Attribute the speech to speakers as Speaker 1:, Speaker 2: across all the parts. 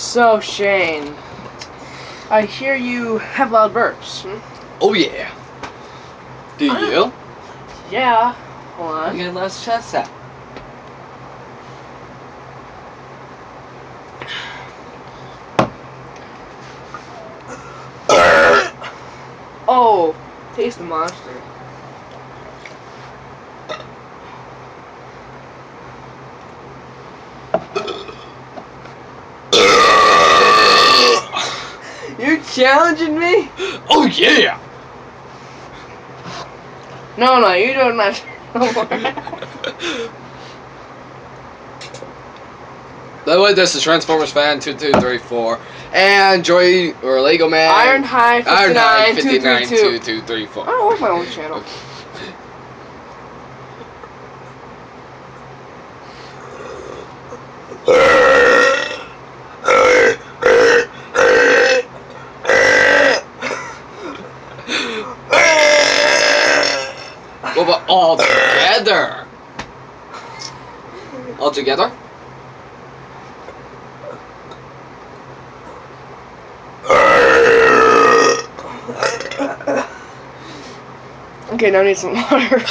Speaker 1: So, Shane, I hear you have loud burps.
Speaker 2: Oh yeah. Do you?
Speaker 1: Yeah. Hold on.
Speaker 2: Okay, let's test that.
Speaker 1: Oh, taste the monster. You challenging me?
Speaker 2: Oh yeah.
Speaker 1: No, you don't have no more.
Speaker 2: By the way, this is Transformers Fan 2234 and Joy or Lego Man
Speaker 1: Ironhide 59
Speaker 2: 2234.
Speaker 1: I don't like my own channel.
Speaker 2: Okay. What about all together? All together?
Speaker 1: Okay, now I need some water.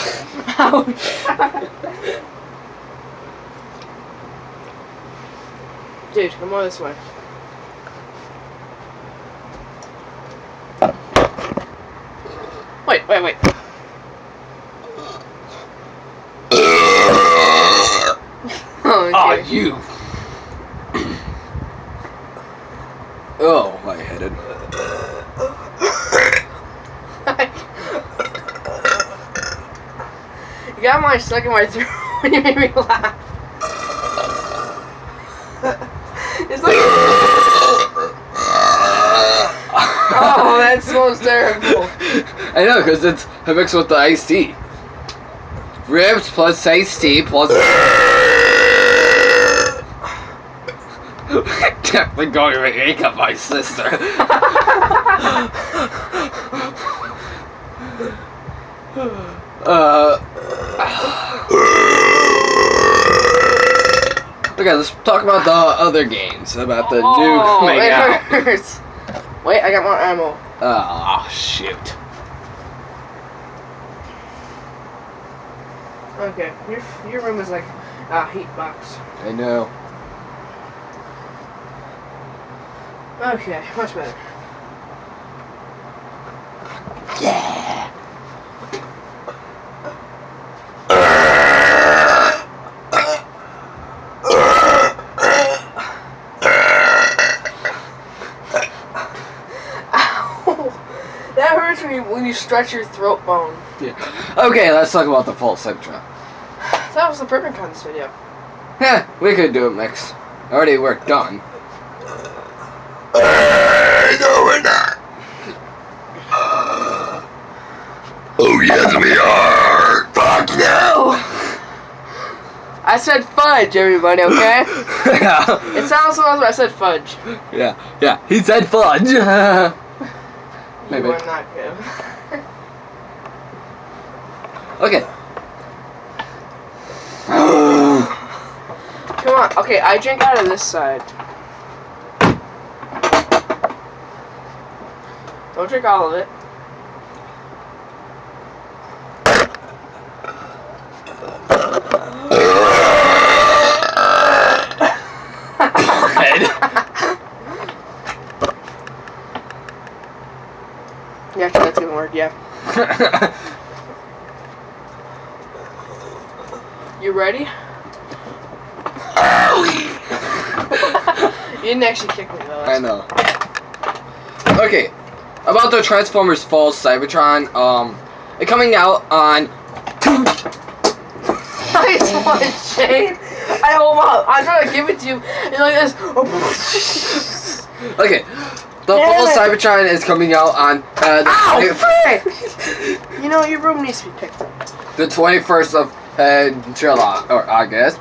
Speaker 1: Ouch. Dude, come on this way. Wait.
Speaker 2: Oh, you. Oh, lightheaded.
Speaker 1: You got my stuck in my throat when you made me laugh. It's like... Oh, that smells terrible.
Speaker 2: I know, because it's mixed with the iced tea. Ribs plus iced tea plus... Definitely going to wake up my sister. Okay, let's talk about the other games. About the new coming
Speaker 1: it
Speaker 2: out.
Speaker 1: hurts. Wait, I got more ammo.
Speaker 2: Oh, shoot.
Speaker 1: Okay, your room is like a heat box.
Speaker 2: I know.
Speaker 1: Okay, much better.
Speaker 2: Yeah.
Speaker 1: Ow! That hurts when you stretch your throat bone.
Speaker 2: Yeah. Okay, let's talk about the full Cybertron.
Speaker 1: That was the burping contest video.
Speaker 2: Yeah, we could do a mix. Already work done. No, we're not. Oh, yes, we are. Fuck you.
Speaker 1: I said fudge, everybody, okay?
Speaker 2: Yeah.
Speaker 1: It sounds so nice, but I said fudge.
Speaker 2: Yeah, he said fudge. Maybe.
Speaker 1: You are not good.
Speaker 2: Okay.
Speaker 1: Come on, okay, I drink out of this side. Don't drink all of it. Yeah, actually, that's gonna work, yeah. You ready? You didn't actually kick me, though.
Speaker 2: I know. Okay, about the Transformers Fall Cybertron, it's coming out on...
Speaker 1: Nice one, Shane! I hold up. I'm trying to give it to you. You're like this.
Speaker 2: Okay, the Fall Cybertron is coming out on...
Speaker 1: Ow! Frick! You know, your room needs to be picked up.
Speaker 2: The 21st of July, or August,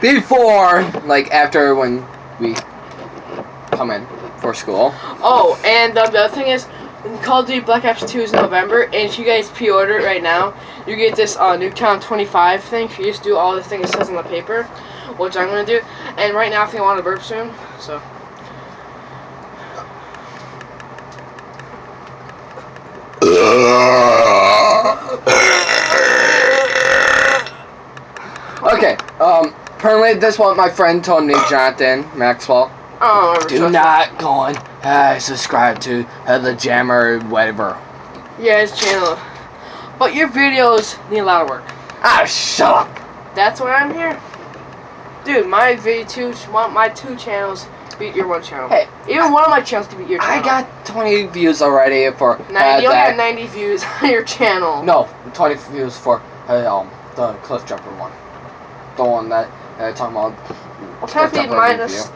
Speaker 2: before, like, after when we come in for school.
Speaker 1: Oh, and the other thing is, Call of Duty Black Ops 2 is November, and if you guys pre-order it right now, you get this Nuketown 25 thing. You just do all the things it says on the paper, which I'm going to do. And right now I think I want to burp soon, so
Speaker 2: Okay, apparently this is what my friend told me, Jonathan Maxwell.
Speaker 1: Oh,
Speaker 2: Do not go and subscribe to the Jammer whatever.
Speaker 1: Yeah, his channel. But your videos need a lot of work.
Speaker 2: Ah, shut up.
Speaker 1: That's why I'm here. Dude, my two channels beat your one channel.
Speaker 2: Hey,
Speaker 1: even one of my channels can beat your channel.
Speaker 2: I got 20 views already for
Speaker 1: 90. You only got 90 views on your channel.
Speaker 2: No, 20 views for the cliff jumper one. The one that talking about.
Speaker 1: Technically, minus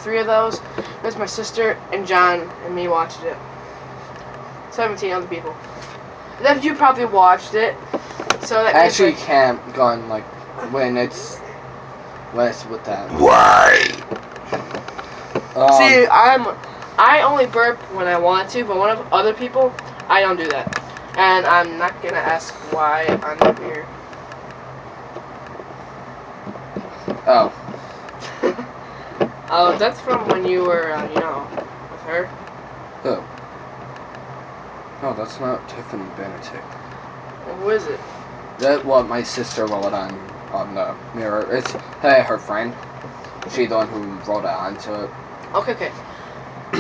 Speaker 1: 3 of those. There's my sister and John and me watched it. 17 other people. Then you probably watched it. So that means
Speaker 2: actually
Speaker 1: like,
Speaker 2: can't go on like when it's with that.
Speaker 3: Why?
Speaker 1: see, I only burp when I want to, but one of other people, I don't do that. And I'm not gonna ask why I'm here.
Speaker 2: Oh.
Speaker 1: Oh, that's from when you were, you know, with her.
Speaker 2: Oh. No, that's not Tiffany Benedict.
Speaker 1: Who is it?
Speaker 2: That's what my sister wrote on the mirror. It's her friend. She's the one who wrote it onto it.
Speaker 1: Okay.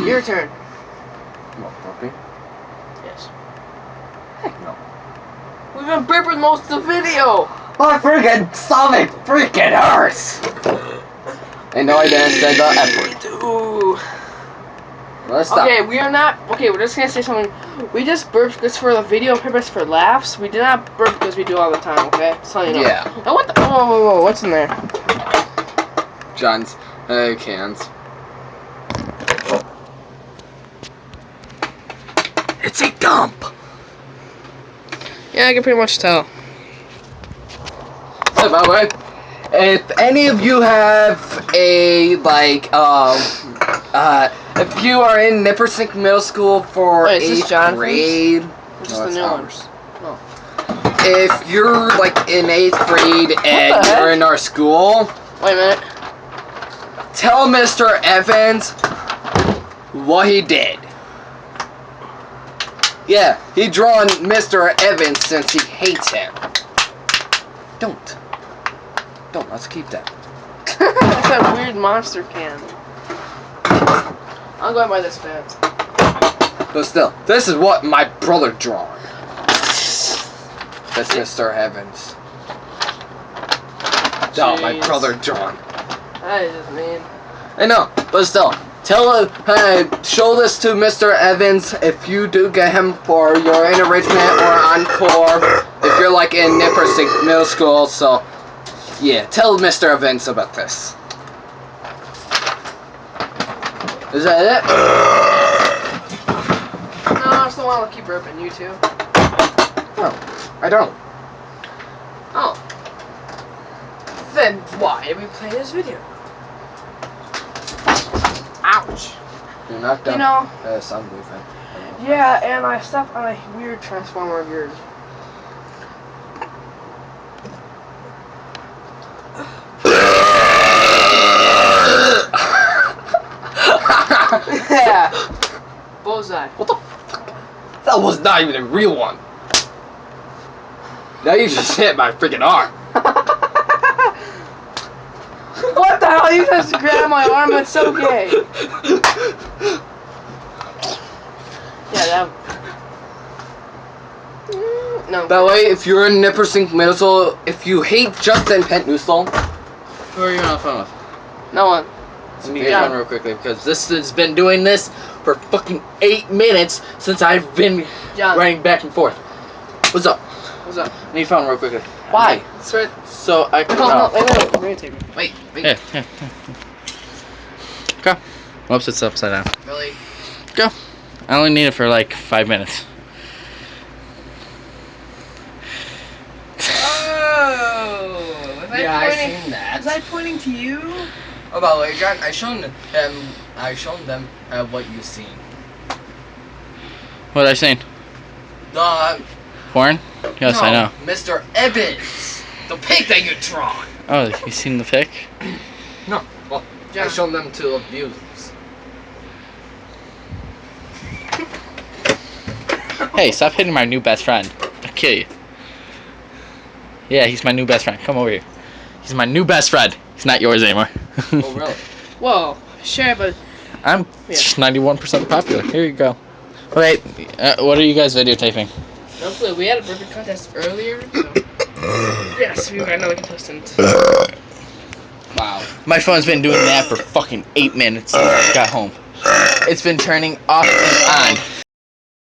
Speaker 1: Your turn.
Speaker 2: What, burping?
Speaker 1: Yes.
Speaker 2: Heck no.
Speaker 1: We've been burping most of the video.
Speaker 2: My freaking stomach freaking hurts! And no, I didn't say the F word.
Speaker 1: Ooh.
Speaker 2: Let's stop.
Speaker 1: Okay, we are not. Okay, we're just gonna say something. We just burped this for the video purpose for laughs. We did not burp because we do all the time. Okay, just so you know.
Speaker 2: Yeah.
Speaker 1: Now what the? Whoa! What's in there?
Speaker 2: John's cans.
Speaker 3: It's a dump.
Speaker 1: Yeah, I can pretty much tell.
Speaker 2: Oh, by the way, if any of you have a if you are in Nippersink Middle School for
Speaker 1: Wait, is this
Speaker 2: 8th
Speaker 1: Jonathan's?
Speaker 2: grade,
Speaker 1: Or just
Speaker 2: no,
Speaker 1: the
Speaker 2: it's
Speaker 1: new
Speaker 2: ours.
Speaker 1: one?
Speaker 2: If you're like in 8th grade and
Speaker 1: the
Speaker 2: you're
Speaker 1: heck?
Speaker 2: in our school,
Speaker 1: Wait a minute.
Speaker 2: tell Mr. Evans what he did. Yeah, he drawn Mr. Evans since he hates him. Don't. Let's keep that.
Speaker 1: That's that weird monster can. I'll go and buy this fan.
Speaker 2: But still, this is what my brother drawn. That's Mr. Evans. No, my
Speaker 1: Jeez.
Speaker 2: brother drawn.
Speaker 1: That is just mean.
Speaker 2: I know, but still, show this to Mr. Evans if you do get him for your enrichment or encore. If you're like in Nippersink Middle School, so yeah, tell Mr. Evans about this. Is that it?
Speaker 1: No, I just don't want to keep burping. You too?
Speaker 2: No, I don't.
Speaker 1: Oh. Then why are we playing this video? Ouch.
Speaker 2: You're not done.
Speaker 1: You know.
Speaker 2: Sound movement.
Speaker 1: Yeah, and I stepped on a weird transformer of yours. Yeah. Bullseye.
Speaker 2: What the fuck? That was not even a real one. Now you just hit my freaking arm.
Speaker 1: What the hell? You just grabbed my arm. It's okay. Yeah, that. No.
Speaker 2: By the way, if you're in Nippersink Middle School, if you hate Justin Pentnusel, who are you on the phone with?
Speaker 1: No one.
Speaker 2: Let me get on real quickly because this has been doing this for fucking 8 minutes since I've been
Speaker 1: John.
Speaker 2: writing back and forth. What's up?
Speaker 1: What's up?
Speaker 2: Need your phone real quickly.
Speaker 1: Why? It's right.
Speaker 2: So I can.
Speaker 1: No, wait.
Speaker 2: Wait.
Speaker 3: Here. Go. Whoops, it's upside down.
Speaker 2: Really?
Speaker 3: Go. I only need it for like 5 minutes.
Speaker 1: Oh. Was
Speaker 2: Yeah,
Speaker 1: I
Speaker 2: I
Speaker 1: pointing?
Speaker 2: seen that.
Speaker 1: Was I pointing to you?
Speaker 2: Oh, by the way, John, I shown them what you've seen.
Speaker 3: What I seen?
Speaker 2: The
Speaker 3: Porn? Yes, I know.
Speaker 2: Mr. Evans, the pig that you drawn.
Speaker 3: Oh, you seen the pic?
Speaker 2: No, well, I shown them to the viewers.
Speaker 3: Hey, stop hitting my new best friend. I'll kill you. Yeah, he's my new best friend. Come over here. He's my new best friend. He's not yours anymore.
Speaker 2: Oh, really?
Speaker 1: Well, sure, but
Speaker 3: I'm 91% popular. Here you go. Wait, what are you guys videotaping?
Speaker 1: no clue. We had a burping contest earlier, so yes, we got another contestant.
Speaker 2: Wow.
Speaker 3: My phone's been doing that for fucking 8 minutes since I got home. It's been turning off and on.